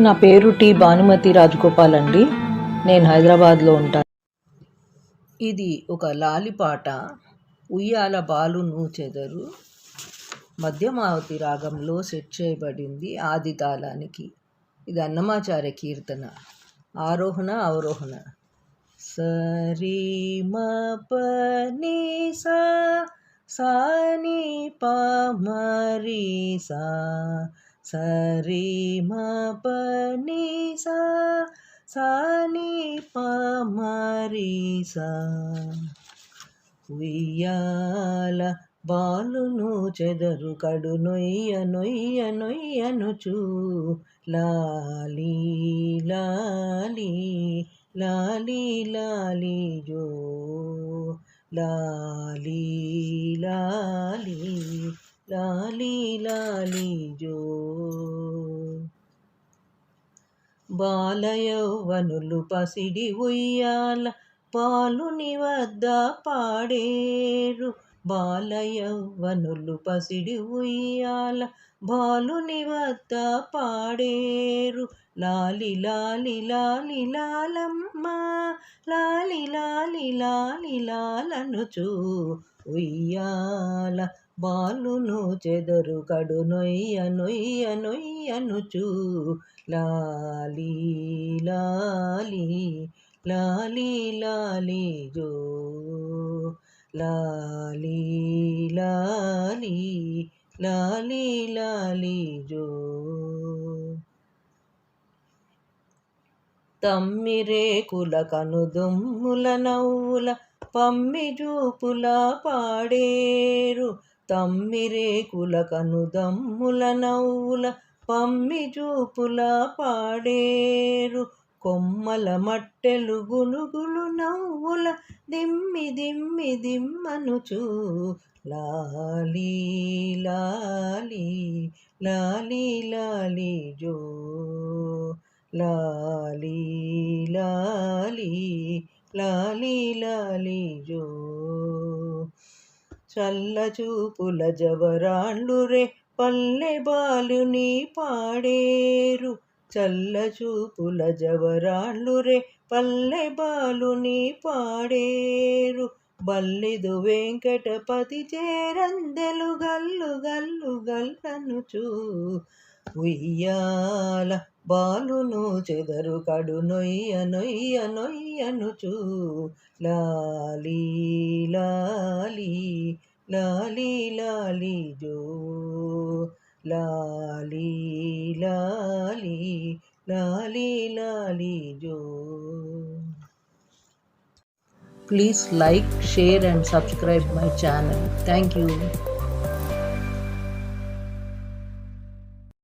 నా పేరు టి భానుమతి రాజగోపాల్ అండి. నేను హైదరాబాద్లో ఉంటాను. ఇది ఒక లాలిపాట. ఉయ్యాల బాలును చెదరు మధ్యమావతి రాగంలో సెట్ చేయబడింది ఆది తాళానికి. ఇది అన్నమాచార్య కీర్తన. ఆరోహణ అవరోహణ. సరి మ ప ని సా సా ని ప మ రి సా సరి మ ప ని సా సా ని ప మ రి సా. ఉయ్యాల బాలును చెదరు కడు నొయ్య నొయ్య నొయ్యనుచు లాలి లాలి లాలి లాలి జో లాలి లాలి లాలి లాలి జో. బాలయౌవనులు పసిడి ఉయ్యాల బాలుని వద్ద పాడేరు. బాలయౌవనులు పసిడి ఉయ్యాల బాలుని వద్ద పాడేరు. లాలి లాలి లాలి లాలమ్మ లాలి లాలి లాలి లాలనుచు ఉయ్యాల బాలును చెదరు కడు నొయ్య నొయ్య నొయ్యనుచు లాలి లాలి లాలి లాలి జో లాలి లాలి లాలి లాలి జో. తమ్మిరేకుల కనుదొమ్ముల నవ్వుల పమ్మి జూపుల పాడేరు. తమ్మిరేకుల కనుదమ్ముల నవ్వుల పమ్మి జూపుల పాడేరు. కొమ్మల మట్టెలు గునుగులు నవ్వుల దిమ్మి దిమ్మి దిమ్మనుచు లాలి లాలి లాలి లాలి జో లాలి లాలి లాలి లాలి జో. చల్ల చూపుల జవరాళ్ళు రే పల్లె బాలుని పాడేరు. చల్ల చూపుల జవరాళ్ళు రే పల్లె బాలుని పాడేరు. బల్లిదు వెంకటపతి చేరందెలు గల్లు గల్లు గల్లనుచు ఉయ్యాల బాలును చెదరు కడు నొయ్య నొయ్య నొయ్యనుచు లాలి లాలి లాలి లాలి జో లాలి లాలి లాలి లాలి జో. Please like, share and subscribe my channel. Thank you.